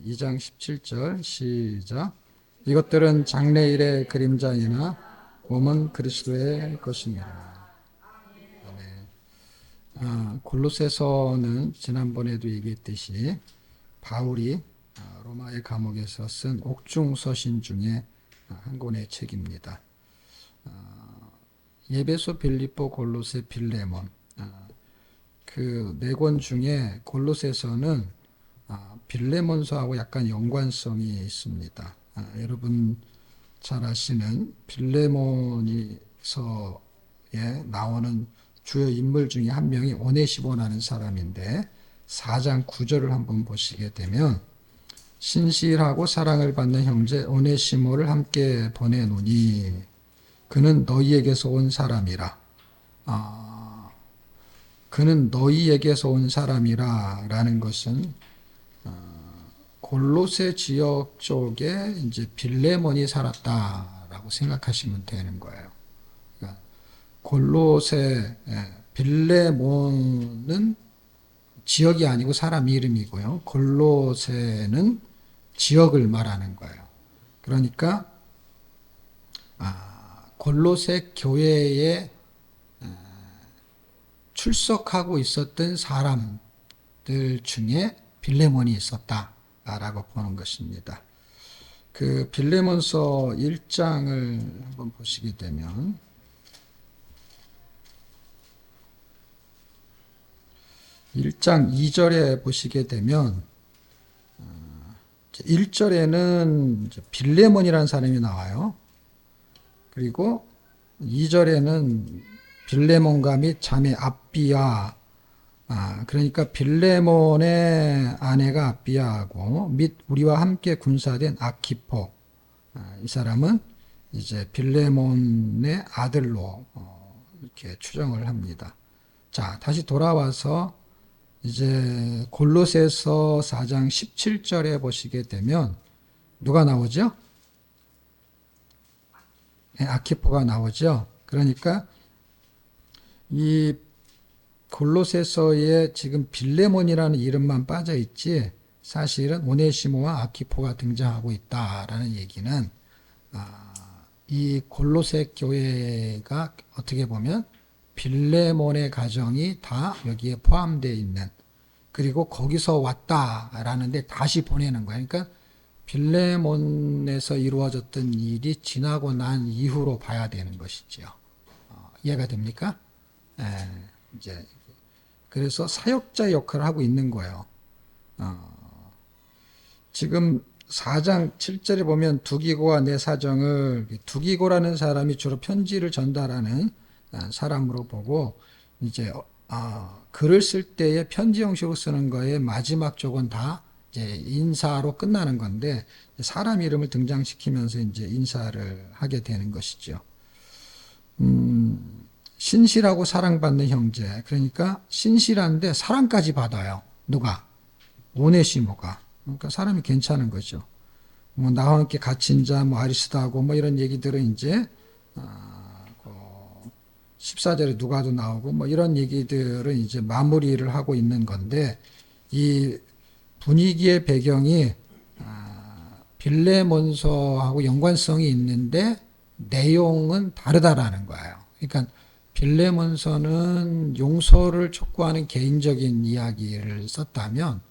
2장 17절 시작. 이것들은 장래일의 그림자이나 몸은 그리스도의 것입니다. 골로새서는 지난번에도 얘기했듯이 바울이 로마의 감옥에서 쓴 옥중서신 중에 한 권의 책입니다. 에베소, 빌립보, 골로새, 빌레몬 그 네 권 중에 골로새서는 빌레몬서하고 약간 연관성이 있습니다. 여러분 잘 아시는 빌레몬서에 나오는 주요 인물 중에 한 명이 오네시모라는 사람인데 4장 9절을 한번 보시게 되면 신실하고 사랑을 받는 형제 오네시모를 함께 보내노니 그는 너희에게서 온 사람이라. 그는 너희에게서 온 사람이라 라는 것은 골로새 지역 쪽에 이제 빌레몬이 살았다라고 생각하시면 되는 거예요. 그러니까 골로새 빌레몬은 지역이 아니고 사람 이름이고요. 골로새는 지역을 말하는 거예요. 그러니까 골로새 교회에 출석하고 있었던 사람들 중에 빌레몬이 있었다라고 보는 것입니다. 그 빌레몬서 1장을 한번 보시게 되면 1장 2절에 보시게 되면 1절에는 빌레몬이라는 사람이 나와요. 그리고 2절에는 빌레몬과 및 자매 아비야, 그러니까 빌레몬의 아내가 아비야하고 및 우리와 함께 군사된 아키포, 이 사람은 이제 빌레몬의 아들로 이렇게 추정을 합니다. 자, 다시 돌아와서 이제 골로새서 4장 17절에 보시게 되면 누가 나오죠? 네, 아키포가 나오죠. 그러니까 이 골로새서에 지금 빌레몬이라는 이름만 빠져 있지 사실은 오네시모와 아키포가 등장하고 있다라는 얘기는 이 골로새 교회가 어떻게 보면 빌레몬의 가정이 다 여기에 포함되어 있는, 그리고 거기서 왔다라는데 다시 보내는 거예요. 그러니까 빌레몬에서 이루어졌던 일이 지나고 난 이후로 봐야 되는 것이죠. 이해가 됩니까? 이제 그래서 사역자 역할을 하고 있는 거예요. 지금 4장 7절에 보면 두기고와 내 사정을, 두기고라는 사람이 주로 편지를 전달하는 사람으로 보고, 이제 글을 쓸 때에 편지 형식으로 쓰는 거에 마지막 쪽은 다 이제 인사로 끝나는 건데 사람 이름을 등장시키면서 이제 인사를 하게 되는 것이죠. 신실하고 사랑받는 형제, 그러니까 신실한데 사랑까지 받아요. 누가? 오네시모가. 그러니까 사람이 괜찮은 거죠. 뭐 나와 함께 갇힌 자, 뭐 아리스도하고 뭐 이런 얘기들은 이제 14절에 누가도 나오고 뭐 이런 얘기들은 이제 마무리를 하고 있는 건데, 이 분위기의 배경이 빌레몬서하고 연관성이 있는데 내용은 다르다라는 거예요. 그러니까 빌레몬서는 용서를 촉구하는 개인적인 이야기를 썼다면,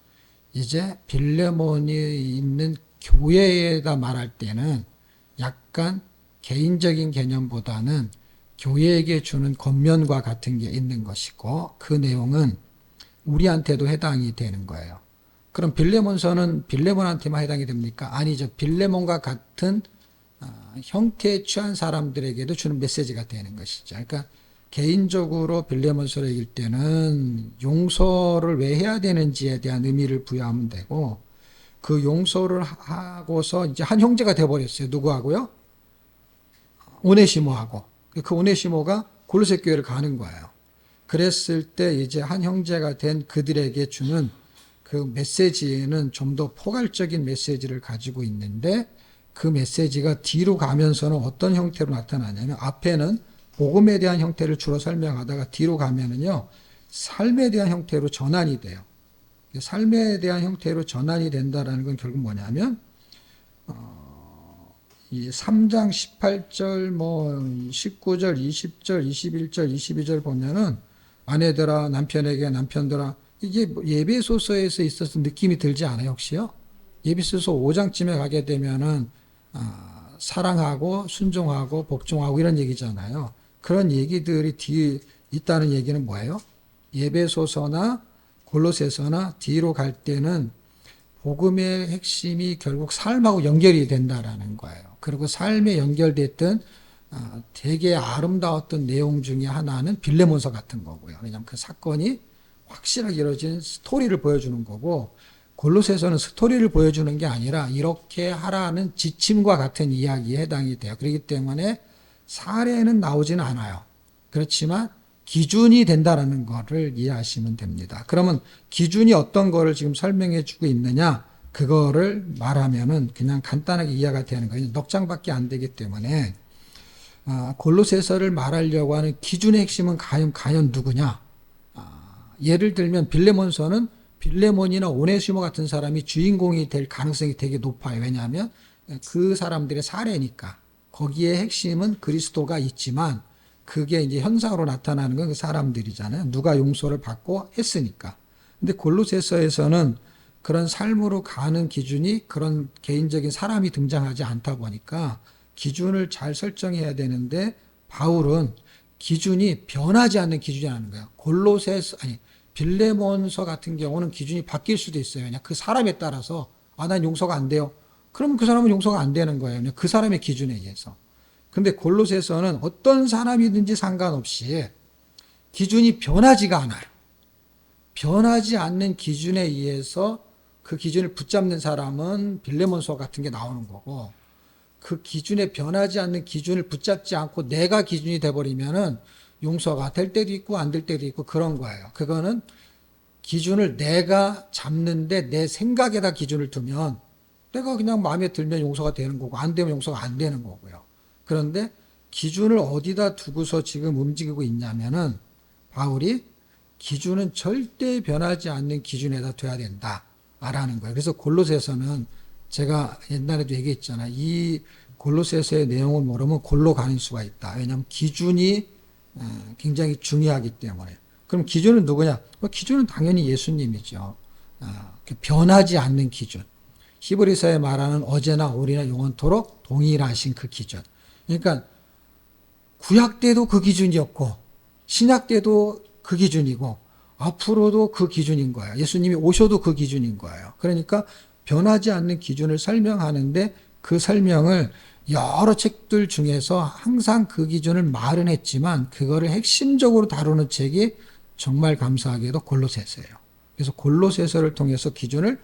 이제 빌레몬이 있는 교회에다 말할 때는 약간 개인적인 개념보다는 교회에게 주는 권면과 같은 게 있는 것이고, 그 내용은 우리한테도 해당이 되는 거예요. 그럼 빌레몬서는 빌레몬한테만 해당이 됩니까? 아니죠. 빌레몬과 같은 형태에 취한 사람들에게도 주는 메시지가 되는 것이죠. 그러니까 개인적으로 빌레몬서를 읽을 때는 용서를 왜 해야 되는지에 대한 의미를 부여하면 되고, 그 용서를 하고서 이제 한 형제가 되어버렸어요. 누구하고요? 오네시모하고. 그 오네시모가 골로새 교회를 가는 거예요. 그랬을 때 이제 한 형제가 된 그들에게 주는 그 메시지는 좀 더 포괄적인 메시지를 가지고 있는데, 그 메시지가 뒤로 가면서는 어떤 형태로 나타나냐면, 앞에는 복음에 대한 형태를 주로 설명하다가 뒤로 가면은요, 삶에 대한 형태로 전환이 돼요. 삶에 대한 형태로 전환이 된다라는 건 결국 뭐냐면 이 3장 18절, 뭐 19절, 20절, 21절, 22절 보면은 아내들아 남편에게 남편들아 이게 예배소서에서 있어서 느낌이 들지 않아요, 혹시요? 예배소서 5장쯤에 가게 되면은 사랑하고 순종하고 복종하고 이런 얘기잖아요. 그런 얘기들이 뒤에 있다는 얘기는 뭐예요? 예배소서나 골로새서나 뒤로 갈 때는 복음의 핵심이 결국 삶하고 연결이 된다라는 거예요. 그리고 삶에 연결됐던 되게 아름다웠던 내용 중에 하나는 빌레몬서 같은 거고요. 왜냐하면 그 사건이 확실하게 이루어진 스토리를 보여주는 거고, 골로새서는 스토리를 보여주는 게 아니라 이렇게 하라는 지침과 같은 이야기에 해당이 돼요. 그렇기 때문에 사례는 나오지는 않아요. 그렇지만 기준이 된다라는 것을 이해하시면 됩니다. 그러면 기준이 어떤 거를 지금 설명해 주고 있느냐, 그거를 말하면은 그냥 간단하게 이해가 되는 거예요. 넉 장밖에 안 되기 때문에 골로새서를 말하려고 하는 기준의 핵심은 과연 누구냐? 예를 들면 빌레몬서는 빌레몬이나 오네시모 같은 사람이 주인공이 될 가능성이 되게 높아요. 왜냐하면 그 사람들의 사례니까. 거기에 핵심은 그리스도가 있지만 그게 이제 현상으로 나타나는 건 그 사람들이잖아요. 누가 용서를 받고 했으니까. 근데 골로새서에서는 그런 삶으로 가는 기준이 그런 개인적인 사람이 등장하지 않다 보니까 기준을 잘 설정해야 되는데, 바울은 기준이 변하지 않는 기준이라는 거예요. 빌레몬서 같은 경우는 기준이 바뀔 수도 있어요. 그냥 그 사람에 따라서 난 용서가 안 돼요. 그러면 그 사람은 용서가 안 되는 거예요. 그냥 그 사람의 기준에 의해서. 근데 골로새서는 어떤 사람이든지 상관없이 기준이 변하지가 않아요. 변하지 않는 기준에 의해서 그 기준을 붙잡는 사람은 빌레몬서 같은 게 나오는 거고, 그 기준에 변하지 않는 기준을 붙잡지 않고 내가 기준이 돼버리면은 용서가 될 때도 있고 안 될 때도 있고 그런 거예요. 그거는 기준을 내가 잡는데 내 생각에다 기준을 두면 내가 그냥 마음에 들면 용서가 되는 거고 안 되면 용서가 안 되는 거고요. 그런데 기준을 어디다 두고서 지금 움직이고 있냐면은 바울이 기준은 절대 변하지 않는 기준에다 둬야 된다라는 거예요. 그래서 골로새서는 제가 옛날에도 얘기했잖아요. 이 골로새서의 내용을 모르면 골로 가는 수가 있다. 왜냐하면 기준이 굉장히 중요하기 때문에. 그럼 기준은 누구냐? 기준은 당연히 예수님이죠. 변하지 않는 기준. 히브리서에 말하는 어제나 오리나 영원토록 동일하신 그 기준. 그러니까 구약 때도 그 기준이었고 신약 때도 그 기준이고 앞으로도 그 기준인 거예요. 예수님이 오셔도 그 기준인 거예요. 그러니까 변하지 않는 기준을 설명하는데 그 설명을 여러 책들 중에서 항상 그 기준을 말은 했지만 그거를 핵심적으로 다루는 책이 정말 감사하게도 골로새서예요. 그래서 골로새서를 통해서 기준을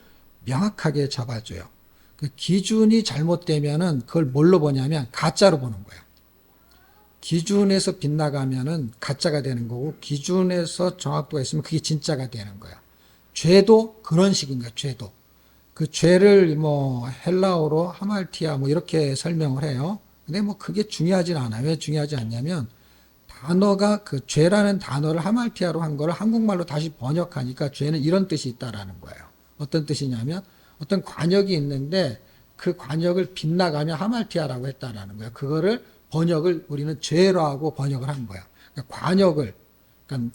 명확하게 잡아줘요. 그 기준이 잘못되면은 그걸 뭘로 보냐면 가짜로 보는 거예요. 기준에서 빗나가면은 가짜가 되는 거고 기준에서 정확도가 있으면 그게 진짜가 되는 거예요. 죄도 그런 식인 거예요. 죄도. 그 죄를 뭐 헬라어로 하말티아 뭐 이렇게 설명을 해요. 근데 뭐 그게 중요하진 않아요. 왜 중요하지 않냐면 단어가 그 죄라는 단어를 하말티아로 한 거를 한국말로 다시 번역하니까 죄는 이런 뜻이 있다라는 거예요. 어떤 뜻이냐면 어떤 관역이 있는데 그 관역을 빗나가며 하말티아라고 했다라는 거예요. 그거를 번역을 우리는 죄라고 번역을 한 거야. 그러니까 관역을, 그러니까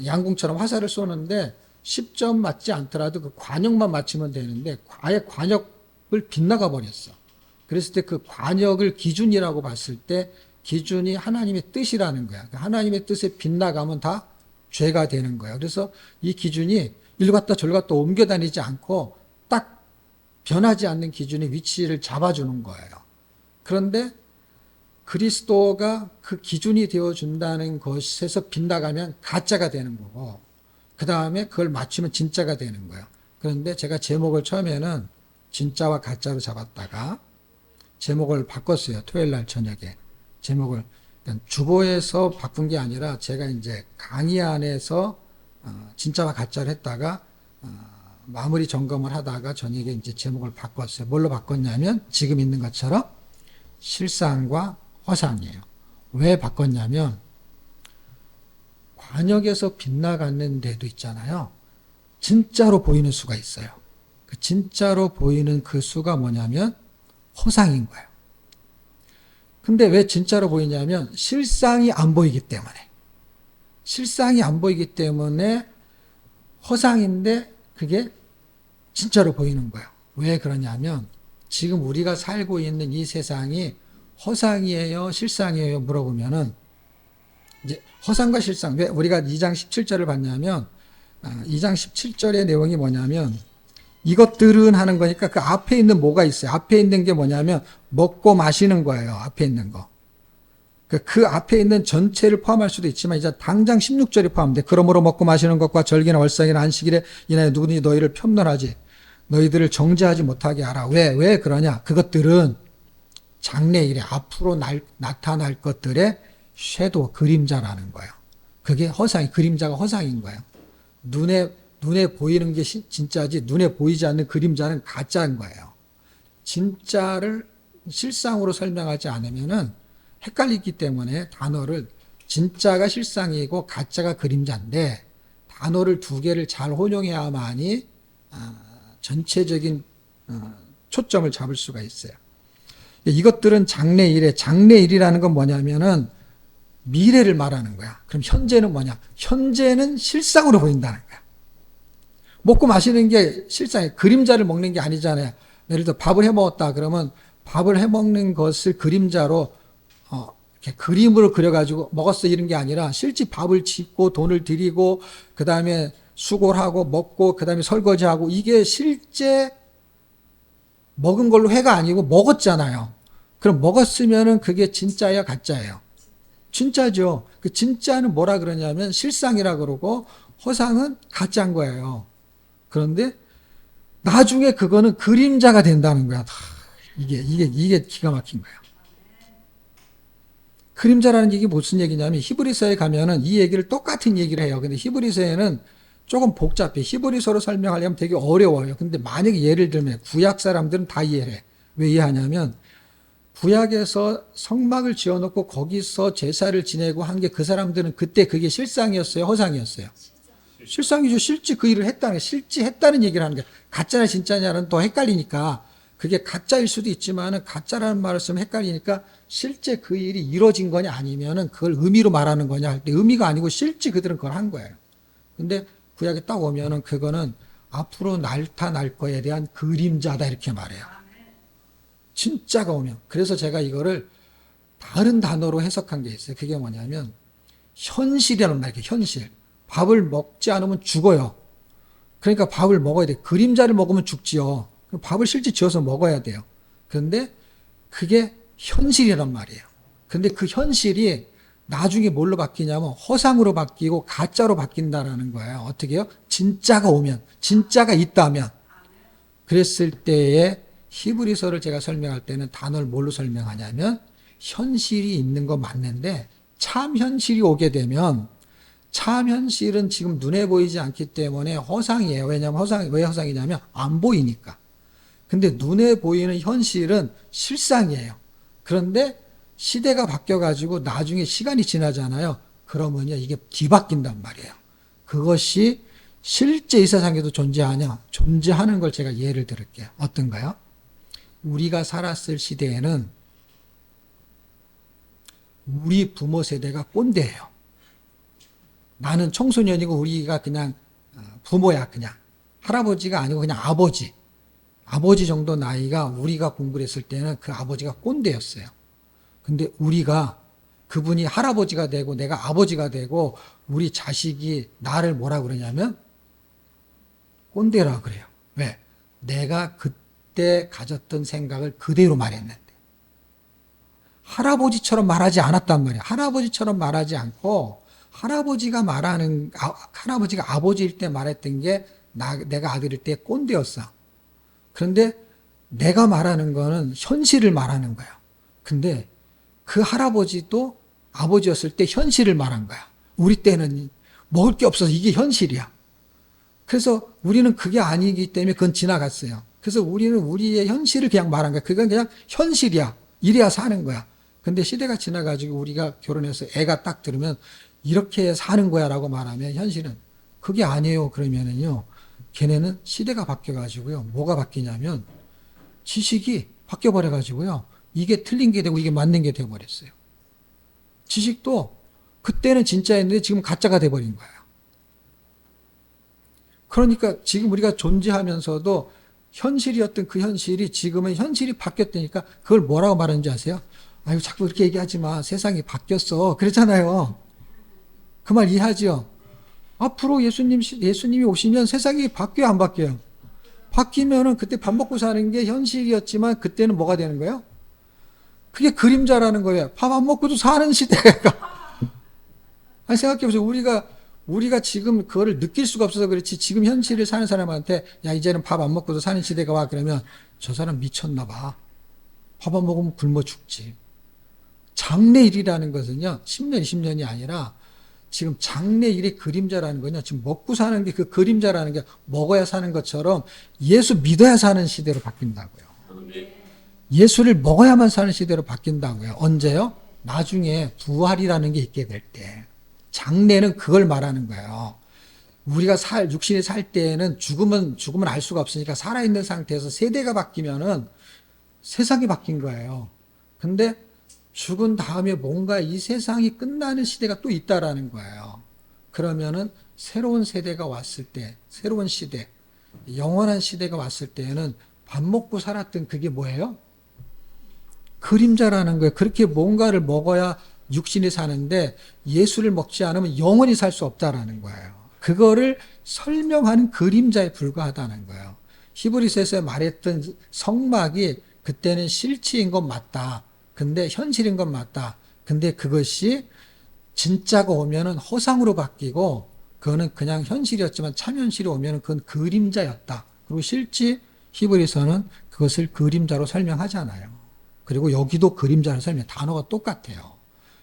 양궁처럼 화살을 쏘는데 10점 맞지 않더라도 그 관역만 맞추면 되는데 아예 관역을 빗나가 버렸어. 그랬을 때 그 관역을 기준이라고 봤을 때 기준이 하나님의 뜻이라는 거야. 하나님의 뜻에 빗나가면 다 죄가 되는 거야. 그래서 이 기준이 일 갔다 절 갔다 옮겨 다니지 않고 딱 변하지 않는 기준의 위치를 잡아주는 거예요. 그런데 그리스도가 그 기준이 되어준다는 것에서 빗나가면 가짜가 되는 거고 그 다음에 그걸 맞추면 진짜가 되는 거예요. 그런데 제가 제목을 처음에는 진짜와 가짜로 잡았다가 제목을 바꿨어요. 토요일 날 저녁에. 제목을 주보에서 바꾼 게 아니라 제가 이제 강의 안에서 진짜와 가짜를 했다가 마무리 점검을 하다가 저녁에 이제 제목을 바꿨어요. 뭘로 바꿨냐면 지금 있는 것처럼 실상과 허상이에요. 왜 바꿨냐면 관역에서 빗나가는 데도 있잖아요. 진짜로 보이는 수가 있어요. 그 진짜로 보이는 그 수가 뭐냐면 허상인 거예요. 근데 왜 진짜로 보이냐면 실상이 안 보이기 때문에. 실상이 안 보이기 때문에 허상인데 그게 진짜로 보이는 거예요. 왜 그러냐면 지금 우리가 살고 있는 이 세상이 허상이에요, 실상이에요 물어보면은 이제 허상과 실상. 왜 우리가 2장 17절을 봤냐면 2장 17절의 내용이 뭐냐면 이것들은 하는 거니까 그 앞에 있는 뭐가 있어요. 앞에 있는 게 뭐냐면 먹고 마시는 거예요. 앞에 있는 거. 그 앞에 있는 전체를 포함할 수도 있지만 이제 당장 16절이 포함돼. 그러므로 먹고 마시는 것과 절기나 월삭이나 안식일에 인하여 누구든지 너희를 편론하지 너희들을 정죄하지 못하게 하라. 왜 그러냐? 그것들은 장래일에 앞으로 나타날 것들의 섀도우, 그림자라는 거예요. 그게 허상이, 그림자가 허상인 거예요. 눈에 보이는 게 진짜지 눈에 보이지 않는 그림자는 가짜인 거예요. 진짜를 실상으로 설명하지 않으면은 헷갈리기 때문에 단어를 진짜가 실상이고 가짜가 그림자인데 단어를 두 개를 잘 혼용해야만이 전체적인 초점을 잡을 수가 있어요. 이것들은 장래일이라는 건 뭐냐면은 미래를 말하는 거야. 그럼 현재는 뭐냐? 현재는 실상으로 보인다는 거야. 먹고 마시는 게 실상이에요. 그림자를 먹는 게 아니잖아요. 예를 들어 밥을 해 먹었다 그러면 밥을 해 먹는 것을 그림자로 이렇게 그림으로 그려가지고 먹었어 이런 게 아니라 실제 밥을 짓고 돈을 들이고 그 다음에 수고를 하고 먹고 그 다음에 설거지하고 이게 실제 먹은 걸로 해가 아니고 먹었잖아요. 그럼 먹었으면은 그게 진짜야 가짜예요? 진짜죠. 그 진짜는 뭐라 그러냐면 실상이라 그러고 허상은 가짜인 거예요. 그런데 나중에 그거는 그림자가 된다는 거야. 이게 기가 막힌 거예요. 그림자라는 얘기 무슨 얘기냐면 히브리서에 가면은 이 얘기를 똑같은 얘기를 해요. 근데 히브리서에는 조금 복잡해. 히브리서로 설명하려면 되게 어려워요. 근데 만약에 예를 들면 구약 사람들은 다 이해해. 왜 이해하냐면 구약에서 성막을 지어놓고 거기서 제사를 지내고 한 게 그 사람들은 그때 그게 실상이었어요? 허상이었어요? 실상이죠. 실제 그 일을 했다는, 실제 했다는 얘기를 하는 거예요. 가짜냐 진짜냐는 또 헷갈리니까 그게 가짜일 수도 있지만은 가짜라는 말을 쓰면 헷갈리니까 실제 그 일이 이루어진 거냐 아니면은 그걸 의미로 말하는 거냐 할 때 의미가 아니고 실제 그들은 그걸 한 거예요. 근데 구약에 딱 오면은 그거는 앞으로 나타날 거에 대한 그림자다 이렇게 말해요. 진짜가 오면. 그래서 제가 이거를 다른 단어로 해석한 게 있어요. 그게 뭐냐면 현실이라는 말이에요. 현실. 밥을 먹지 않으면 죽어요. 그러니까 밥을 먹어야 돼. 그림자를 먹으면 죽지요. 밥을 실제 지어서 먹어야 돼요. 그런데 그게 현실이란 말이에요. 근데 그 현실이 나중에 뭘로 바뀌냐면 허상으로 바뀌고 가짜로 바뀐다라는 거예요. 어떻게 해요? 진짜가 오면, 진짜가 있다면. 그랬을 때에 히브리서를 제가 설명할 때는 단어를 뭘로 설명하냐면 현실이 있는 거 맞는데 참 현실이 오게 되면 참 현실은 지금 눈에 보이지 않기 때문에 허상이에요. 왜냐하면 왜 허상이냐면 안 보이니까. 근데 눈에 보이는 현실은 실상이에요. 그런데 시대가 바뀌어가지고 나중에 시간이 지나잖아요. 그러면요, 이게 뒤바뀐단 말이에요. 그것이 실제 이 세상에도 존재하냐? 존재하는 걸 제가 예를 들을게요. 어떤가요? 우리가 살았을 시대에는 우리 부모 세대가 꼰대예요. 나는 청소년이고 우리가 그냥 부모야, 그냥. 할아버지가 아니고 그냥 아버지. 아버지 정도 나이가 우리가 공부를 했을 때는 그 아버지가 꼰대였어요. 근데 우리가 그분이 할아버지가 되고 내가 아버지가 되고 우리 자식이 나를 뭐라 그러냐면 꼰대라 그래요. 왜? 내가 그때 가졌던 생각을 그대로 말했는데. 할아버지처럼 말하지 않았단 말이야. 할아버지처럼 말하지 않고 할아버지가 아버지일 때 말했던 게 내가 아들일 때 꼰대였어. 그런데 내가 말하는 거는 현실을 말하는 거야. 근데 그 할아버지도 아버지였을 때 현실을 말한 거야. 우리 때는 먹을 게 없어서 이게 현실이야. 그래서 우리는 그게 아니기 때문에 그건 지나갔어요. 그래서 우리는 우리의 현실을 그냥 말한 거야. 그건 그냥 현실이야. 이래야 사는 거야. 근데 시대가 지나가지고 우리가 결혼해서 애가 딱 들으면 이렇게 사는 거야 라고 말하면 현실은 그게 아니에요. 그러면은요, 걔네는 시대가 바뀌어가지고요. 뭐가 바뀌냐면 지식이 바뀌어버려가지고요. 이게 틀린 게 되고 이게 맞는 게 되어버렸어요. 지식도 그때는 진짜였는데 지금 가짜가 돼버린 거예요. 그러니까 지금 우리가 존재하면서도 현실이었던 그 현실이 지금은 현실이 바뀌었다니까 그걸 뭐라고 말하는지 아세요? 아유, 자꾸 그렇게 얘기하지 마. 세상이 바뀌었어. 그랬잖아요. 그 말 이해하죠? 앞으로 예수님이 오시면 세상이 바뀌어요, 안 바뀌어요? 바뀌면은 그때 밥 먹고 사는 게 현실이었지만 그때는 뭐가 되는 거예요? 그게 그림자라는 거예요. 밥 안 먹고도 사는 시대가. 아니, 생각해보세요. 우리가 지금 그거를 느낄 수가 없어서 그렇지, 지금 현실을 사는 사람한테, 야, 이제는 밥 안 먹고도 사는 시대가 와. 그러면 저 사람 미쳤나 봐. 밥 안 먹으면 굶어 죽지. 장래일이라는 것은요, 10년, 20년이 아니라 지금 장래일의 그림자라는 거냐, 지금 먹고 사는 게 그 그림자라는 게 먹어야 사는 것처럼 예수 믿어야 사는 시대로 바뀐다고요. 예수를 먹어야만 사는 시대로 바뀐다고요. 언제요? 나중에 부활이라는 게 있게 될 때. 장래는 그걸 말하는 거예요. 우리가 육신이 살 때에는 죽음은 알 수가 없으니까 살아있는 상태에서 세대가 바뀌면은 세상이 바뀐 거예요. 근데 죽은 다음에 뭔가 이 세상이 끝나는 시대가 또 있다라는 거예요. 그러면은 새로운 세대가 왔을 때, 새로운 시대, 영원한 시대가 왔을 때에는 밥 먹고 살았던 그게 뭐예요? 그림자라는 거예요. 그렇게 뭔가를 먹어야 육신이 사는데 예수를 먹지 않으면 영원히 살 수 없다라는 거예요. 그거를 설명하는 그림자에 불과하다는 거예요. 히브리서에서 말했던 성막이 그때는 실체인 건 맞다. 근데 현실인 건 맞다. 근데 그것이 진짜가 오면은 허상으로 바뀌고 그거는 그냥 현실이었지만 참현실이 오면은 그건 그림자였다. 그리고 실제 히브리서는 그것을 그림자로 설명하잖아요. 그리고 여기도 그림자로 설명, 단어가 똑같아요.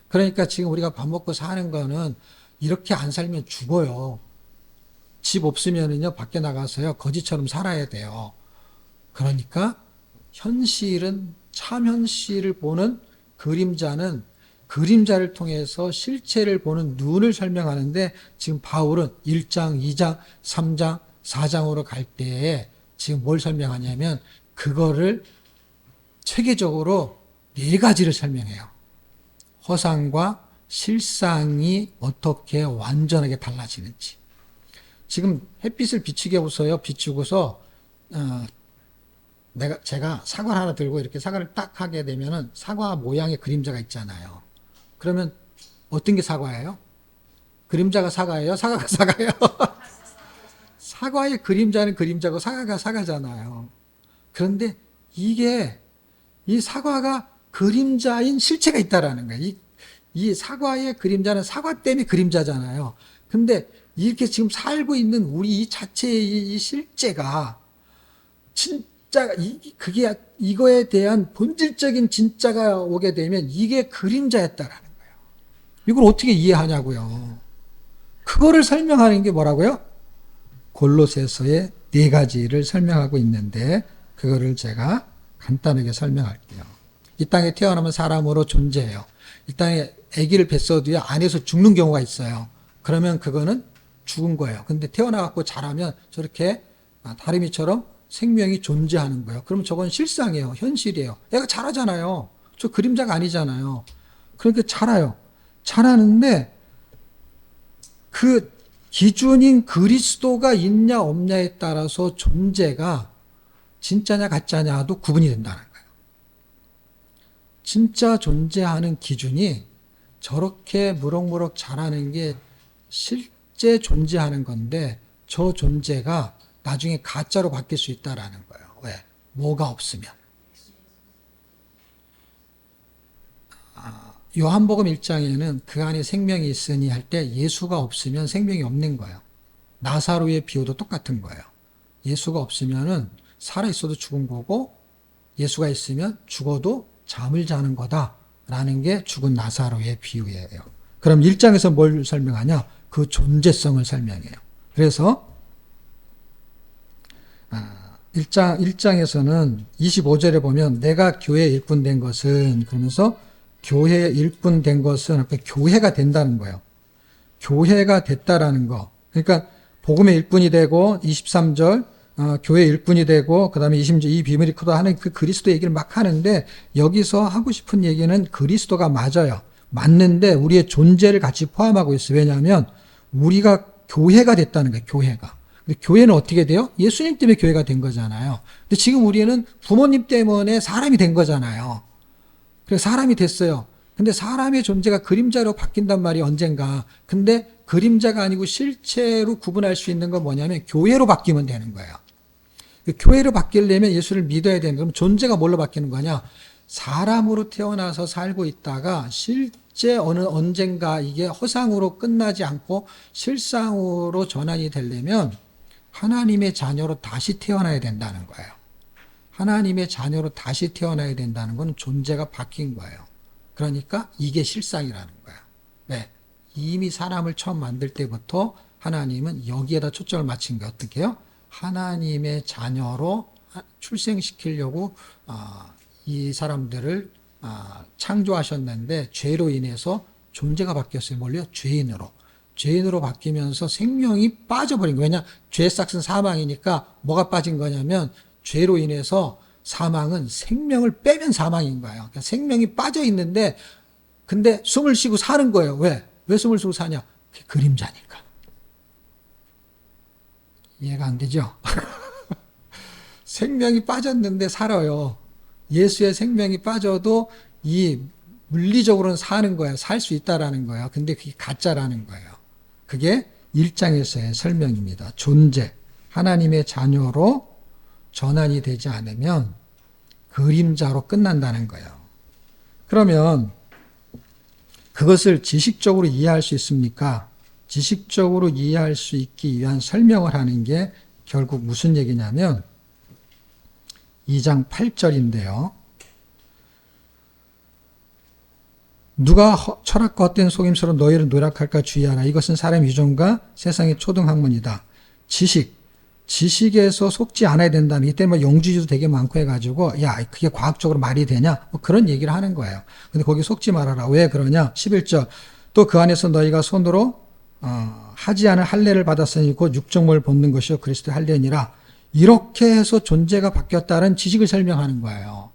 그러니까 지금 우리가 밥 먹고 사는 거는 이렇게 안 살면 죽어요. 집 없으면은요, 밖에 나가서요, 거지처럼 살아야 돼요. 그러니까 현실은, 참현실을 보는 그림자는 그림자를 통해서 실체를 보는 눈을 설명하는데 지금 바울은 1장, 2장, 3장, 4장으로 갈 때에 지금 뭘 설명하냐면 그거를 체계적으로 4가지를 설명해요. 허상과 실상이 어떻게 완전하게 달라지는지. 지금 햇빛을 비추게 해서요, 비추고서, 제가 사과를 하나 들고 이렇게 사과를 딱 하게 되면은 사과 모양의 그림자가 있잖아요. 그러면 어떤 게 사과예요? 그림자가 사과예요? 사과가 사과예요? 사과의 그림자는 그림자고 사과가 사과잖아요. 그런데 이 사과가 그림자인 실체가 있다라는 거예요. 이 사과의 그림자는 사과 때문에 그림자잖아요. 근데 이렇게 지금 살고 있는 우리 이 자체의 이 실제가 진짜 이거에 대한 본질적인 진짜가 오게 되면 이게 그림자였다라는 거예요. 이걸 어떻게 이해하냐고요. 그거를 설명하는 게 뭐라고요? 골로새서의 4가지를 설명하고 있는데 그거를 제가 간단하게 설명할게요. 이 땅에 태어나면 사람으로 존재해요. 이 땅에 아기를 뱃어도요, 안에서 죽는 경우가 있어요. 그러면 그거는 죽은 거예요. 근데 태어나갖고 자라면 저렇게 다리미처럼 생명이 존재하는 거예요. 그러면 저건 실상이에요. 현실이에요. 애가 자라잖아요. 저 그림자가 아니잖아요. 그러니까 자라요. 자라는데 그 기준인 그리스도가 있냐 없냐에 따라서 존재가 진짜냐 가짜냐도 구분이 된다는 거예요. 진짜 존재하는 기준이 저렇게 무럭무럭 자라는 게 실제 존재하는 건데 저 존재가 나중에 가짜로 바뀔 수 있다라는 거예요. 왜? 뭐가 없으면. 요한복음 1장에는 그 안에 생명이 있으니 할 때 예수가 없으면 생명이 없는 거예요. 나사로의 비유도 똑같은 거예요. 예수가 없으면은 살아있어도 죽은 거고 예수가 있으면 죽어도 잠을 자는 거다라는 게 죽은 나사로의 비유예요. 그럼 1장에서 뭘 설명하냐? 그 존재성을 설명해요. 그래서 1장에서는 25절에 보면 내가 교회의 일꾼 된 것은 그러면서 교회의 일꾼 된 것은 교회가 된다는 거예요. 교회가 됐다라는 거. 그러니까 복음의 일꾼이 되고 23절 교회 일꾼이 되고 그다음에 20절 이 비밀이 크다 하는 그 그리스도 얘기를 막 하는데 여기서 하고 싶은 얘기는 그리스도가 맞아요. 맞는데 우리의 존재를 같이 포함하고 있어요. 왜냐하면 우리가 교회가 됐다는 거예요. 교회가. 근데 교회는 어떻게 돼요? 예수님 때문에 교회가 된 거잖아요. 근데 지금 우리는 부모님 때문에 사람이 된 거잖아요. 그래서 사람이 됐어요. 근데 사람의 존재가 그림자로 바뀐단 말이 언젠가. 근데 그림자가 아니고 실체로 구분할 수 있는 건 뭐냐면 교회로 바뀌면 되는 거예요. 교회로 바뀌려면 예수를 믿어야 되는 거면 존재가 뭘로 바뀌는 거냐? 사람으로 태어나서 살고 있다가 실제 어느 언젠가 이게 허상으로 끝나지 않고 실상으로 전환이 되려면 하나님의 자녀로 다시 태어나야 된다는 거예요. 하나님의 자녀로 다시 태어나야 된다는 건 존재가 바뀐 거예요. 그러니까 이게 실상이라는 거예요. 네. 이미 사람을 처음 만들 때부터 하나님은 여기에다 초점을 맞춘 게 어떻게 해요? 하나님의 자녀로 출생시키려고 이 사람들을 창조하셨는데 죄로 인해서 존재가 바뀌었어요. 뭘요? 죄인으로. 죄인으로 바뀌면서 생명이 빠져버린 거예요. 왜냐? 죄 싹은 사망이니까 뭐가 빠진 거냐면 죄로 인해서 사망은 생명을 빼면 사망인 거예요. 그러니까 생명이 빠져 있는데 근데 숨을 쉬고 사는 거예요. 왜? 왜 숨을 쉬고 사냐? 그게 그림자니까. 이해가 안 되죠? 생명이 빠졌는데 살아요. 예수의 생명이 빠져도 이 물리적으로는 사는 거예요. 살 수 있다라는 거예요. 근데 그게 가짜라는 거예요. 그게 1장에서의 설명입니다. 존재, 하나님의 자녀로 전환이 되지 않으면 그림자로 끝난다는 거예요. 그러면 그것을 지식적으로 이해할 수 있습니까? 지식적으로 이해할 수 있기 위한 설명을 하는 게 결국 무슨 얘기냐면 2장 8절인데요. 누가 철학과 헛된 속임수로 너희를 노략할까 주의하라. 이것은 사람의 유전과 세상의 초등학문이다. 지식에서 속지 않아야 된다는, 이때 뭐 영주주도 되게 많고 해가지고, 야, 그게 과학적으로 말이 되냐? 뭐 그런 얘기를 하는 거예요. 근데 거기 속지 말아라. 왜 그러냐? 11절. 또 그 안에서 너희가 손으로, 하지 않은 할례를 받았으니 곧 육정을 벗는 것이요 그리스도의 할례니라. 이렇게 해서 존재가 바뀌었다는 지식을 설명하는 거예요.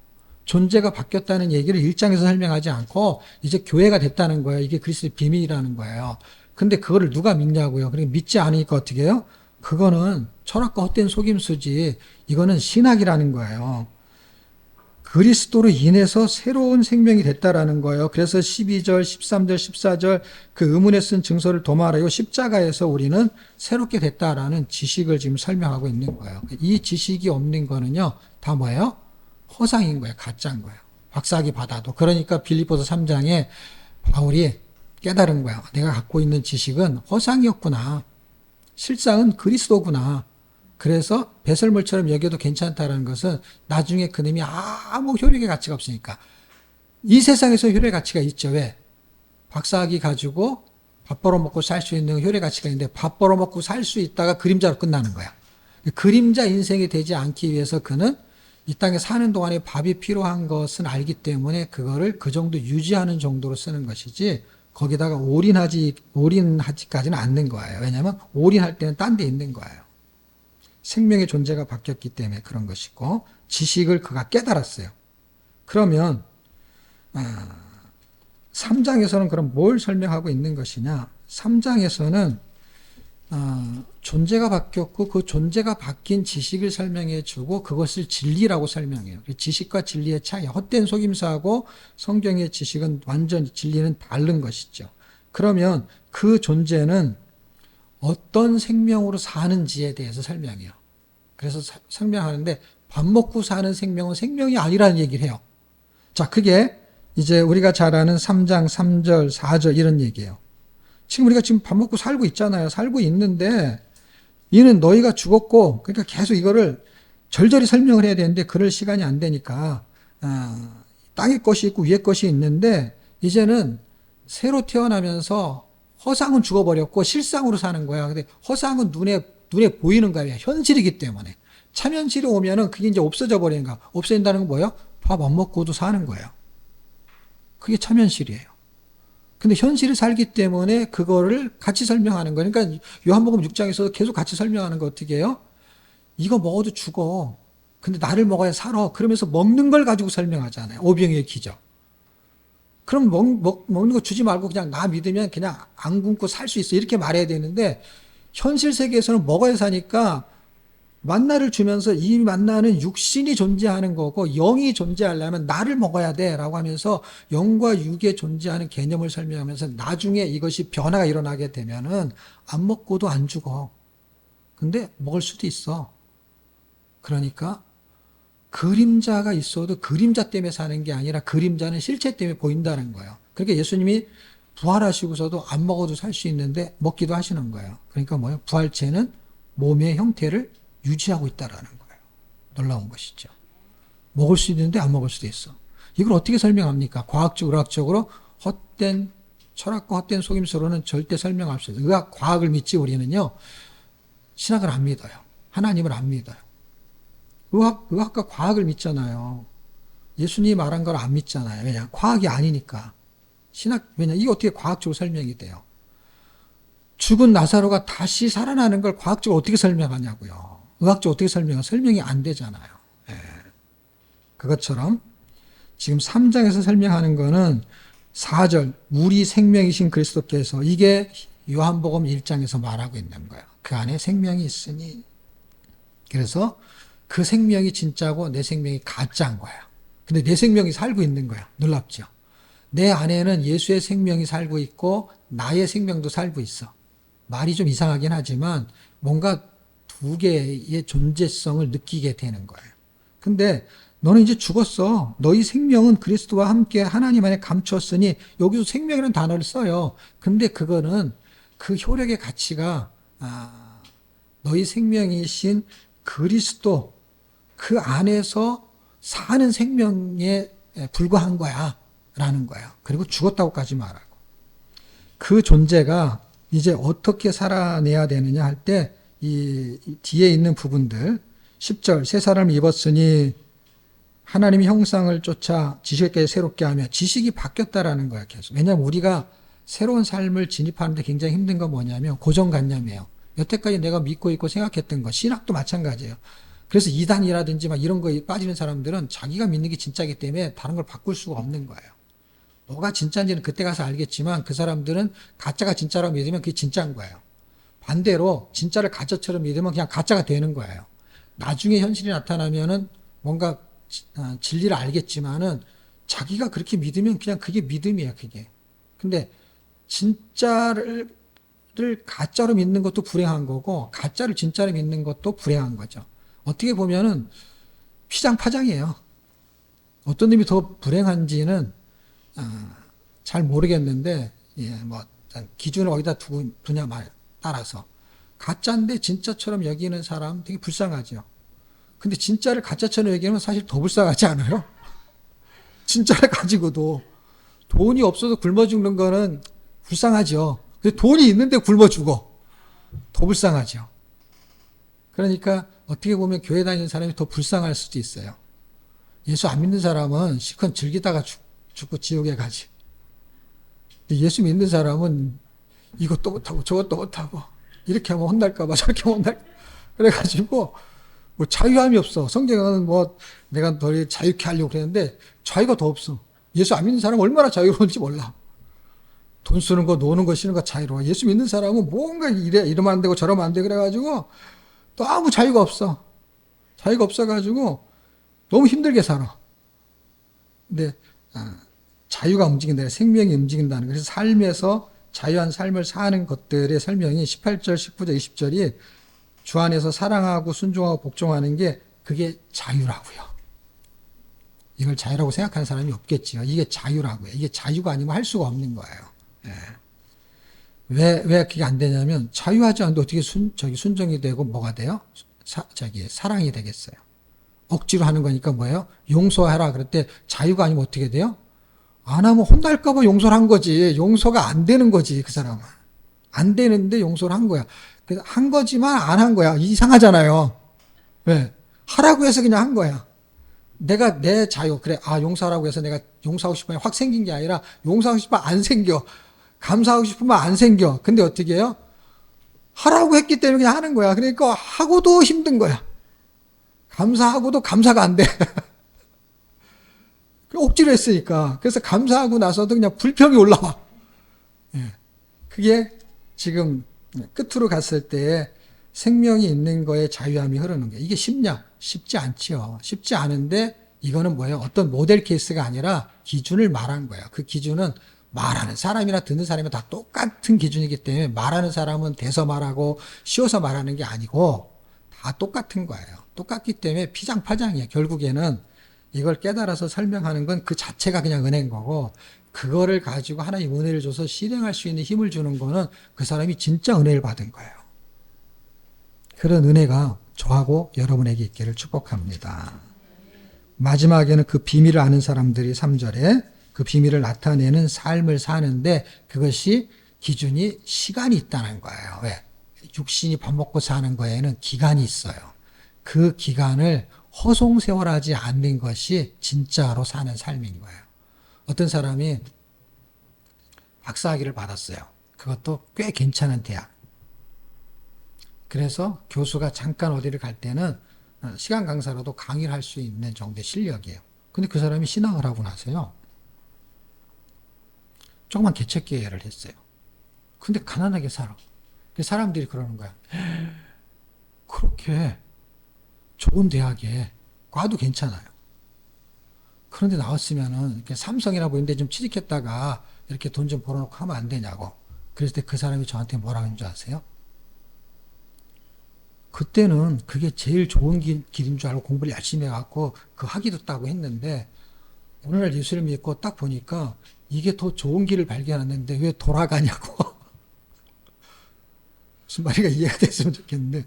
존재가 바뀌었다는 얘기를 1장에서 설명하지 않고 이제 교회가 됐다는 거예요. 이게 그리스도의 비밀이라는 거예요. 근데 그거를 누가 믿냐고요. 그러니까 믿지 않으니까 어떻게 해요? 그거는 철학과 헛된 속임수지, 이거는 신학이라는 거예요. 그리스도로 인해서 새로운 생명이 됐다라는 거예요. 그래서 12절, 13절, 14절 그 의문에 쓴 증서를 도말하라. 이 십자가에서 우리는 새롭게 됐다라는 지식을 지금 설명하고 있는 거예요. 이 지식이 없는 거는요, 다 뭐예요? 허상인 거예요. 가짜인 거예요. 박사학위 받아도. 그러니까 빌립보서 3장에 바울이 깨달은 거예요. 내가 갖고 있는 지식은 허상이었구나. 실상은 그리스도구나. 그래서 배설물처럼 여겨도 괜찮다라는 것은 나중에 그놈이 아무 효력의 가치가 없으니까. 이 세상에서 효력의 가치가 있죠. 왜? 박사학위 가지고 밥 벌어먹고 살 수 있는 효력의 가치가 있는데 밥 벌어먹고 살 수 있다가 그림자로 끝나는 거야. 그림자 인생이 되지 않기 위해서 그는 이 땅에 사는 동안에 밥이 필요한 것은 알기 때문에 그거를 그 정도 유지하는 정도로 쓰는 것이지 거기다가 올인하지까지는 않는 거예요. 왜냐하면 올인할 때는 딴 데 있는 거예요. 생명의 존재가 바뀌었기 때문에 그런 것이고 지식을 그가 깨달았어요. 그러면 3장에서는 그럼 뭘 설명하고 있는 것이냐? 3장에서는 존재가 바뀌었고 그 존재가 바뀐 지식을 설명해 주고 그것을 진리라고 설명해요. 지식과 진리의 차이, 헛된 속임수하고 성경의 지식은 완전히 진리는 다른 것이죠. 그러면 그 존재는 어떤 생명으로 사는지에 대해서 설명해요. 그래서 설명하는데 밥 먹고 사는 생명은 생명이 아니라는 얘기를 해요. 자, 그게 이제 우리가 잘 아는 3장 3절 4절 이런 얘기예요. 지금 우리가 지금 밥 먹고 살고 있잖아요. 살고 있는데 이는 너희가 죽었고, 그러니까 계속 이거를 절절히 설명을 해야 되는데 그럴 시간이 안 되니까 땅의 것이 있고 위의 것이 있는데 이제는 새로 태어나면서 허상은 죽어버렸고 실상으로 사는 거야. 근데 허상은 눈에 보이는 거야. 현실이기 때문에. 참현실이 오면은 그게 이제 없어져 버리는 거야. 없어진다는 건 뭐예요? 밥 안 먹고도 사는 거예요. 그게 참현실이에요. 근데 현실을 살기 때문에 그거를 같이 설명하는 거예요. 그러니까 요한복음 6장에서 계속 같이 설명하는 거 어떻게 해요? 이거 먹어도 죽어. 근데 나를 먹어야 살아. 그러면서 먹는 걸 가지고 설명하잖아요. 오병이의 기적. 그럼 먹는 거 주지 말고 그냥 나 믿으면 그냥 안 굶고 살 수 있어. 이렇게 말해야 되는데 현실 세계에서는 먹어야 사니까 만나를 주면서 이 만나는 육신이 존재하는 거고 영이 존재하려면 나를 먹어야 돼 라고 하면서 영과 육에 존재하는 개념을 설명하면서 나중에 이것이 변화가 일어나게 되면은 안 먹고도 안 죽어. 근데 먹을 수도 있어. 그러니까 그림자가 있어도 그림자 때문에 사는 게 아니라 그림자는 실체 때문에 보인다는 거예요. 그러니까 예수님이 부활하시고서도 안 먹어도 살 수 있는데 먹기도 하시는 거예요. 그러니까 뭐예요? 부활체는 몸의 형태를 유지하고 있다라는 거예요. 놀라운 것이죠. 먹을 수 있는데 안 먹을 수도 있어. 이걸 어떻게 설명합니까? 과학적, 의학적으로 헛된 철학과 헛된 속임수로는 절대 설명할 수 없어요. 의학, 과학을 믿지 우리는요. 신학을 안 믿어요. 하나님을 안 믿어요. 의학과 과학을 믿잖아요. 예수님이 말한 걸 안 믿잖아요. 왜냐? 과학이 아니니까. 왜냐? 이게 어떻게 과학적으로 설명이 돼요? 죽은 나사로가 다시 살아나는 걸 과학적으로 어떻게 설명하냐고요. 의학적으로 어떻게 설명이 안 되잖아요. 예. 그것처럼 지금 3장에서 설명하는 거는 4절 우리 생명이신 그리스도께서 이게 요한복음 1장에서 말하고 있는 거예요. 그 안에 생명이 있으니 그래서 그 생명이 진짜고 내 생명이 가짜인 거예요. 근데 내 생명이 살고 있는 거예요. 놀랍죠? 내 안에는 예수의 생명이 살고 있고 나의 생명도 살고 있어. 말이 좀 이상하긴 하지만 뭔가 두 개의 존재성을 느끼게 되는 거예요. 근데 너는 이제 죽었어. 너희 생명은 그리스도와 함께 하나님 안에 감추었으니 여기서 생명이라는 단어를 써요. 근데 그거는 그 효력의 가치가 너희 생명이신 그리스도 그 안에서 사는 생명에 불과한 거야 라는 거예요. 그리고 죽었다고까지 말하고 그 존재가 이제 어떻게 살아내야 되느냐 할 때 이 뒤에 있는 부분들 10절 새 사람을 입었으니 하나님의 형상을 쫓아 지식에 새롭게 하며 지식이 바뀌었다라는 거야 계속. 왜냐하면 우리가 새로운 삶을 진입하는데 굉장히 힘든 건 뭐냐면 고정관념이에요. 여태까지 내가 믿고 있고 생각했던 거 신학도 마찬가지예요. 그래서 이단이라든지 막 이런 거에 빠지는 사람들은 자기가 믿는 게 진짜이기 때문에 다른 걸 바꿀 수가 없는 거예요. 뭐가 진짜인지는 그때 가서 알겠지만 그 사람들은 가짜가 진짜라고 믿으면 그게 진짜인 거예요. 반대로 진짜를 가짜처럼 믿으면 그냥 가짜가 되는 거예요. 나중에 현실이 나타나면은 뭔가 진리를 알겠지만은 자기가 그렇게 믿으면 그냥 그게 믿음이에요, 그게. 근데 진짜를 가짜로 믿는 것도 불행한 거고 가짜를 진짜로 믿는 것도 불행한 거죠. 어떻게 보면은 피장파장이에요. 어떤 놈이 더 불행한지는 잘 모르겠는데 뭐 기준을 어디다 두냐 말 따라서 가짜인데 진짜처럼 여기는 사람 되게 불쌍하죠. 근데 진짜를 가짜처럼 여기면 사실 더 불쌍하지 않아요? 진짜를 가지고도 돈이 없어서 굶어 죽는 거는 불쌍하죠. 근데 돈이 있는데 굶어 죽어. 더 불쌍하죠. 그러니까 어떻게 보면 교회 다니는 사람이 더 불쌍할 수도 있어요. 예수 안 믿는 사람은 실컷 즐기다가 죽고 지옥에 가지. 근데 예수 믿는 사람은 이것도 못하고 저것도 못하고 이렇게 하면 혼날까봐 저렇게 하면 혼날까 그래가지고 뭐 자유함이 없어. 성경은 뭐 내가 널 자유케 하려고 그랬는데 자유가 더 없어. 예수 안 믿는 사람은 얼마나 자유로운지 몰라. 돈 쓰는 거 노는 거 쉬는 거 자유로워. 예수 믿는 사람은 뭔가 이러면 안 되고 저러면 안 돼 그래가지고 또 아무 자유가 없어. 자유가 없어가지고 너무 힘들게 살아. 근데 자유가 움직인다. 생명이 움직인다는. 그래서 삶에서 자유한 삶을 사는 것들의 설명이 18절, 19절, 20절이 주 안에서 사랑하고 순종하고 복종하는 게 그게 자유라고요. 이걸 자유라고 생각하는 사람이 없겠지요. 이게 자유라고요. 이게 자유가 아니면 할 수가 없는 거예요. 예. 왜 그게 안 되냐면 자유하지 않는데 어떻게 순종이 되고 뭐가 돼요? 사랑이 되겠어요. 억지로 하는 거니까 뭐예요? 용서해라. 그럴 때 자유가 아니면 어떻게 돼요? 안 하면 혼날까봐 용서를 한 거지. 용서가 안 되는 거지, 그 사람은. 안 되는데 용서를 한 거야. 그래서 한 거지만 안 한 거야. 이상하잖아요. 왜? 하라고 해서 그냥 한 거야. 내가 내 자유, 그래, 용서하라고 해서 내가 용서하고 싶으면 확 생긴 게 아니라 용서하고 싶으면 안 생겨. 감사하고 싶으면 안 생겨. 근데 어떻게 해요? 하라고 했기 때문에 그냥 하는 거야. 그러니까 하고도 힘든 거야. 감사하고도 감사가 안 돼. 억지로 했으니까. 그래서 감사하고 나서도 그냥 불평이 올라와. 예. 그게 지금 끝으로 갔을 때 생명이 있는 거에 자유함이 흐르는 거예요. 이게 쉽냐? 쉽지 않지요. 쉽지 않은데 이거는 뭐예요? 어떤 모델 케이스가 아니라 기준을 말한 거예요. 그 기준은 말하는 사람이나 듣는 사람이 다 똑같은 기준이기 때문에 말하는 사람은 대서 말하고 쉬워서 말하는 게 아니고 다 똑같은 거예요. 똑같기 때문에 피장파장이에요. 결국에는 이걸 깨달아서 설명하는 건 그 자체가 그냥 은혜인 거고, 그거를 가지고 하나님 은혜를 줘서 실행할 수 있는 힘을 주는 거는 그 사람이 진짜 은혜를 받은 거예요. 그런 은혜가 저하고 여러분에게 있기를 축복합니다. 마지막에는 그 비밀을 아는 사람들이 3절에 그 비밀을 나타내는 삶을 사는데 그것이 기준이 시간이 있다는 거예요. 왜? 육신이 밥 먹고 사는 거에는 기간이 있어요. 그 기간을 허송세월하지 않는 것이 진짜로 사는 삶인 거예요. 어떤 사람이 박사학위를 받았어요. 그것도 꽤 괜찮은 대학. 그래서 교수가 잠깐 어디를 갈 때는 시간 강사로도 강의를 할 수 있는 정도의 실력이에요. 근데 그 사람이 신학을 하고 나서요, 조그만 개척교회를 했어요. 근데 가난하게 살아. 사람들이 그러는 거야. 그렇게 좋은 대학에 과도 괜찮아요. 그런데 나왔으면은 이렇게 삼성이나 보이는데 좀 취직했다가 이렇게 돈 좀 벌어놓고 하면 안 되냐고. 그랬을 때 그 사람이 저한테 뭐라고 했는 줄 아세요? 그때는 그게 제일 좋은 길인 줄 알고 공부를 열심히 해갖고 그 학위도 따고 했는데 오늘날 예수를 믿고 딱 보니까 이게 더 좋은 길을 발견했는데 왜 돌아가냐고. 무슨 말인가 이해가 됐으면 좋겠는데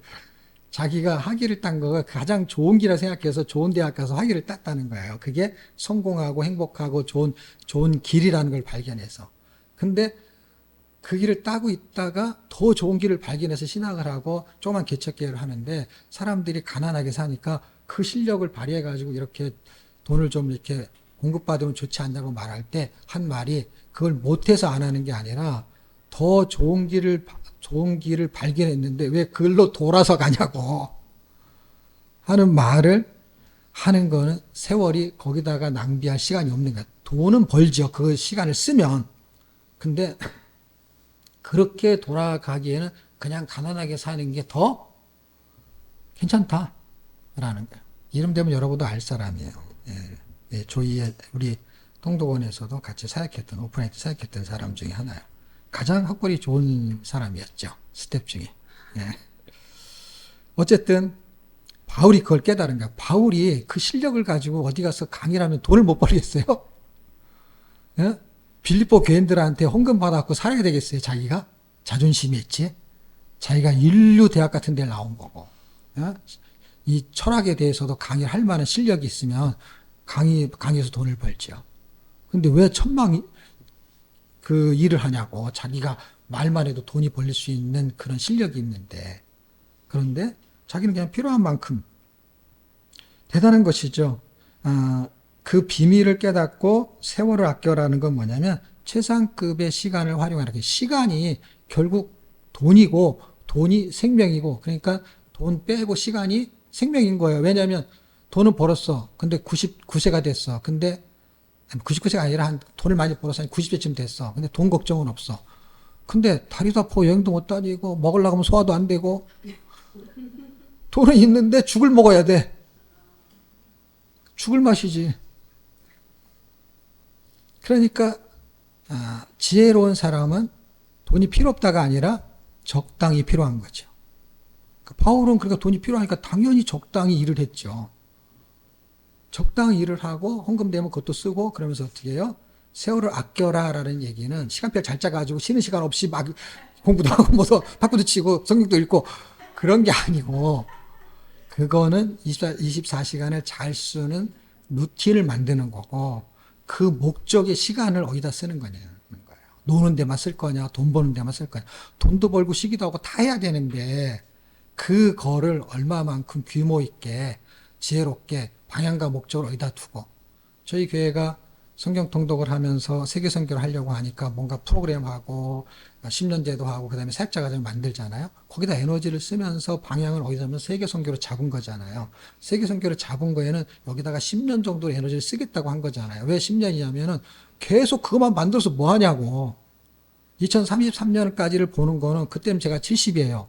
자기가 학위를 딴 거가 가장 좋은 길이라 생각해서 좋은 대학 가서 학위를 땄다는 거예요. 그게 성공하고 행복하고 좋은 길이라는 걸 발견해서. 근데 그 길을 따고 있다가 더 좋은 길을 발견해서 신학을 하고 조그만 개척교회를 하는데 사람들이 가난하게 사니까 그 실력을 발휘해가지고 이렇게 돈을 좀 이렇게 공급받으면 좋지 않냐고 말할 때 한 말이 그걸 못해서 안 하는 게 아니라 더 좋은 길을 발견했는데 왜 그걸로 돌아서 가냐고 하는 말을 하는 거는 세월이 거기다가 낭비할 시간이 없는 거야. 돈은 벌죠. 그 시간을 쓰면. 근데 그렇게 돌아가기에는 그냥 가난하게 사는 게 더 괜찮다라는 거예요. 이름 되면 여러분도 알 사람이에요. 예, 예, 조이의 우리 통독원에서도 같이 사역했던 오픈라이트 사역했던 사람 중에 하나예요. 가장 학벌이 좋은 사람이었죠. 스텝 중에. 예. 어쨌든 바울이 그걸 깨달은 거야. 바울이 그 실력을 가지고 어디 가서 강의를 하면 돈을 못 벌겠어요? 예? 빌립보 교인들한테 헌금 받아갖고 살아야 되겠어요, 자기가? 자존심이 있지? 자기가 인류 대학 같은 데 나온 거고, 예? 이 철학에 대해서도 강의를 할 만한 실력이 있으면 강의에서 돈을 벌지요. 근데 왜 그 일을 하냐고. 자기가 말만 해도 돈이 벌릴 수 있는 그런 실력이 있는데. 그런데 자기는 그냥 필요한 만큼. 대단한 것이죠. 그 비밀을 깨닫고 세월을 아껴라는 건 뭐냐면 최상급의 시간을 활용하는 거예요. 시간이 결국 돈이고 돈이 생명이고 그러니까 돈 빼고 시간이 생명인 거예요. 왜냐하면 돈은 벌었어. 근데 99세가 됐어. 근데 99세가 아니라 돈을 많이 벌어서 한 90세쯤 됐어. 근데 돈 걱정은 없어. 근데 다리도 아프고 여행도 못 다니고 먹으려고 하면 소화도 안 되고 돈은 있는데 죽을 먹어야 돼. 죽을 맛이지. 그러니까 지혜로운 사람은 돈이 필요 없다가 아니라 적당히 필요한 거죠. 바울은 그러니까 돈이 필요하니까 당연히 적당히 일을 했죠. 적당히 일을 하고 헌금 되면 그것도 쓰고 그러면서 어떻게 해요? 세월을 아껴라라는 얘기는 시간표 잘 짜가지고 쉬는 시간 없이 막 공부도 하고 뭐도 탁구도 치고 성경도 읽고 그런 게 아니고 그거는 24시간을 잘 쓰는 루틴을 만드는 거고 그 목적의 시간을 어디다 쓰는 거냐는 거예요. 노는 데만 쓸 거냐, 돈 버는 데만 쓸 거냐. 돈도 벌고 쉬기도 하고 다 해야 되는데 그거를 얼마만큼 규모 있게 지혜롭게 방향과 목적을 어디다 두고 저희 교회가 성경 통독을 하면서 세계 선교를 하려고 하니까 뭔가 프로그램하고 10년제도 하고 그다음에 사역자 과정을 만들잖아요. 거기다 에너지를 쓰면서 방향을 어디서 하면 세계 선교로 잡은 거잖아요. 세계 선교를 잡은 거에는 여기다가 10년 정도 에너지를 쓰겠다고 한 거잖아요. 왜 10년이냐면은 계속 그것만 만들어서 뭐 하냐고. 2033년까지를 보는 거는 그때는 제가 70이에요.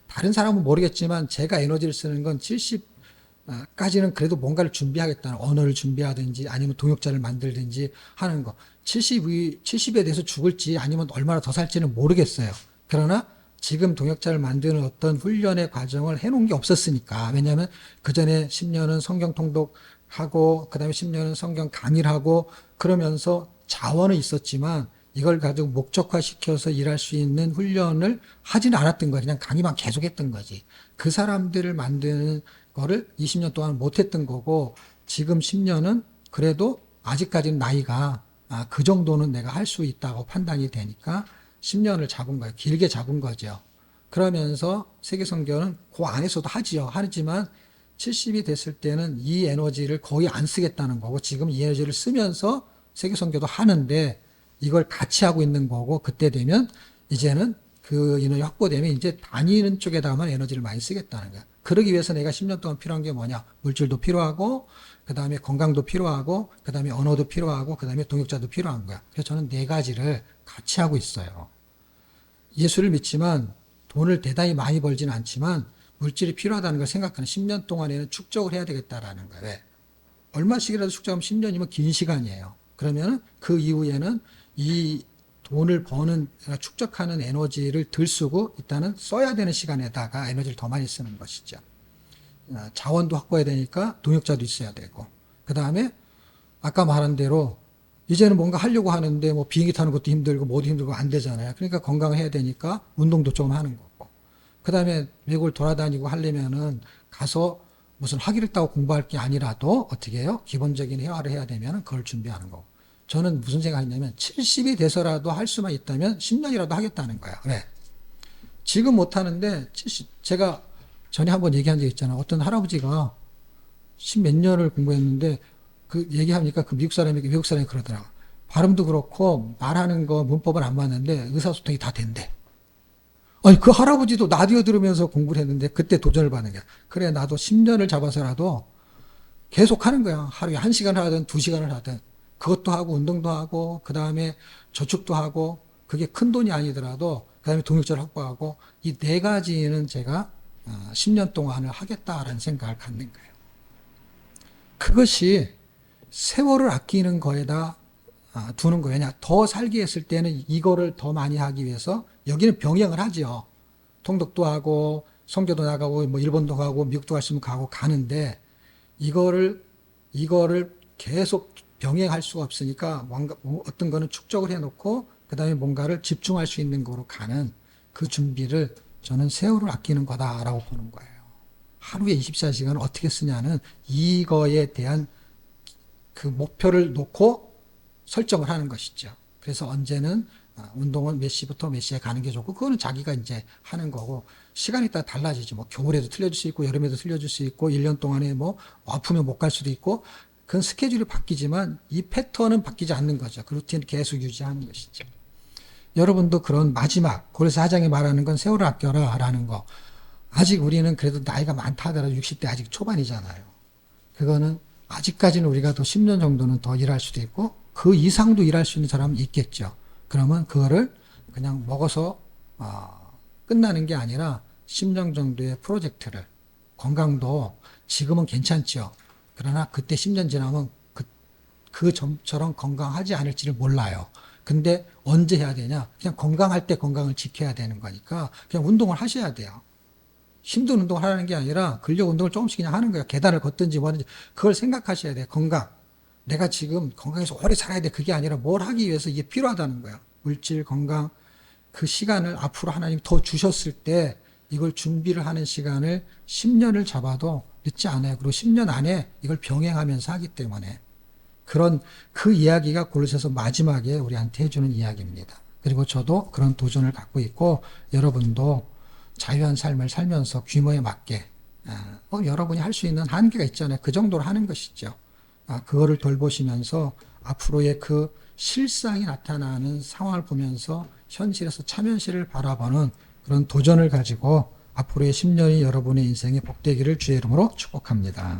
다른 사람은 모르겠지만 제가 에너지를 쓰는 건 70까지는 그래도 뭔가를 준비하겠다는, 언어를 준비하든지 아니면 동역자를 만들든지 하는 거. 70에 대해서 죽을지 아니면 얼마나 더 살지는 모르겠어요. 그러나 지금 동역자를 만드는 어떤 훈련의 과정을 해놓은 게 없었으니까. 왜냐하면 그 전에 10년은 성경 통독하고 그 다음에 10년은 성경 강의를 하고 그러면서 자원은 있었지만 이걸 가지고 목적화시켜서 일할 수 있는 훈련을 하지는 않았던 거야. 그냥 강의만 계속했던 거지. 그 사람들을 만드는 거를 20년 동안 못했던 거고 지금 10년은 그래도 아직까지는 나이가 그 정도는 내가 할 수 있다고 판단이 되니까 10년을 잡은 거예요. 길게 잡은 거죠. 그러면서 세계선교는 그 안에서도 하지요. 하지만 70이 됐을 때는 이 에너지를 거의 안 쓰겠다는 거고 지금 이 에너지를 쓰면서 세계선교도 하는데 이걸 같이 하고 있는 거고 그때 되면 이제는 그 인원이 확보되면 이제 다니는 쪽에다만 에너지를 많이 쓰겠다는 거야. 그러기 위해서 내가 10년 동안 필요한 게 뭐냐? 물질도 필요하고 그 다음에 건강도 필요하고 그 다음에 언어도 필요하고 그 다음에 동역자도 필요한 거야. 그래서 저는 네 가지를 같이 하고 있어요. 예수를 믿지만 돈을 대단히 많이 벌지는 않지만 물질이 필요하다는 걸 생각하는 10년 동안에는 축적을 해야 되겠다라는 거예요. 왜? 얼마씩이라도 축적하면 10년이면 긴 시간이에요. 그러면 그 이후에는 이 돈을 버는, 축적하는 에너지를 들 쓰고 일단은 써야 되는 시간에다가 에너지를 더 많이 쓰는 것이죠. 자원도 확보해야 되니까 동역자도 있어야 되고. 그 다음에 아까 말한 대로 이제는 뭔가 하려고 하는데 뭐 비행기 타는 것도 힘들고 뭐도 힘들고 안 되잖아요. 그러니까 건강을 해야 되니까 운동도 좀 하는 거고. 그 다음에 외국을 돌아다니고 하려면은 가서 무슨 학위를 따고 공부할 게 아니라도 어떻게 해요? 기본적인 회화를 해야 되면 그걸 준비하는 거고. 저는 무슨 생각이냐면 70이 돼서라도 할 수만 있다면 10년이라도 하겠다는 거야. 왜? 지금 못 하는데 70, 제가 전에 한번 얘기한 적 있잖아. 어떤 할아버지가 10몇 년을 공부했는데 그 얘기하니까 그 미국 사람이 그러더라고. 발음도 그렇고 말하는 거 문법은 안 맞는데 의사소통이 다 된대. 아니 그 할아버지도 라디오 들으면서 공부를 했는데 그때 도전을 받는 거야. 그래 나도 10년을 잡아서라도 계속 하는 거야. 하루에 1시간을 하든 2시간을 하든 그것도 하고 운동도 하고 그 다음에 저축도 하고 그게 큰 돈이 아니더라도 그 다음에 동역자를 확보하고 이 네 가지는 제가 10년 동안을 하겠다라는 생각을 갖는 거예요. 그것이 세월을 아끼는 거에다 두는 거예요. 왜냐 더 살게 했을 때는 이거를 더 많이 하기 위해서 여기는 병행을 하죠. 통독도 하고 선교도 나가고 뭐 일본도 가고 미국도 갈 수 있으면 가고 가는데 이거를 계속 병행할 수가 없으니까 뭔가 어떤 거는 축적을 해놓고 그 다음에 뭔가를 집중할 수 있는 거로 가는 그 준비를 저는 세월을 아끼는 거다라고 보는 거예요. 하루에 24시간을 어떻게 쓰냐는 이거에 대한 그 목표를 놓고 설정을 하는 것이죠. 그래서 언제는 운동은 몇 시부터 몇 시에 가는 게 좋고 그거는 자기가 이제 하는 거고 시간이 따라 달라지죠. 뭐 겨울에도 틀려질 수 있고 여름에도 틀려질 수 있고 1년 동안에 뭐 아프면 못 갈 수도 있고 그건 스케줄이 바뀌지만 이 패턴은 바뀌지 않는 거죠. 그 루틴을 계속 유지하는 것이죠. 여러분도 그런 마지막 고레스 사장이 말하는 건 세월을 아껴라 라는 거. 아직 우리는 그래도 나이가 많다 하더라도 60대 아직 초반이잖아요. 그거는 아직까지는 우리가 더 10년 정도는 더 일할 수도 있고 그 이상도 일할 수 있는 사람은 있겠죠. 그러면 그거를 그냥 먹어서 끝나는 게 아니라 10년 정도의 프로젝트를 건강도 지금은 괜찮죠. 그러나 그때 10년 지나면 그 점처럼 건강하지 않을지를 몰라요. 근데 언제 해야 되냐? 그냥 건강할 때 건강을 지켜야 되는 거니까 그냥 운동을 하셔야 돼요. 힘든 운동을 하라는 게 아니라 근력 운동을 조금씩 그냥 하는 거예요. 계단을 걷든지 뭐든지 그걸 생각하셔야 돼요. 건강. 내가 지금 건강해서 오래 살아야 돼. 그게 아니라 뭘 하기 위해서 이게 필요하다는 거예요. 물질, 건강. 그 시간을 앞으로 하나님 더 주셨을 때 이걸 준비를 하는 시간을 10년을 잡아도 늦지 않아요. 그리고 10년 안에 이걸 병행하면서 하기 때문에 그런 그 이야기가 골로새서 마지막에 우리한테 해주는 이야기입니다. 그리고 저도 그런 도전을 갖고 있고 여러분도 자유한 삶을 살면서 규모에 맞게 여러분이 할 수 있는 한계가 있잖아요. 그 정도로 하는 것이죠. 그거를 돌보시면서 앞으로의 그 실상이 나타나는 상황을 보면서 현실에서 참현실을 바라보는 그런 도전을 가지고 앞으로의 10년이 여러분의 인생에 복되기를 주의 이름으로 축복합니다.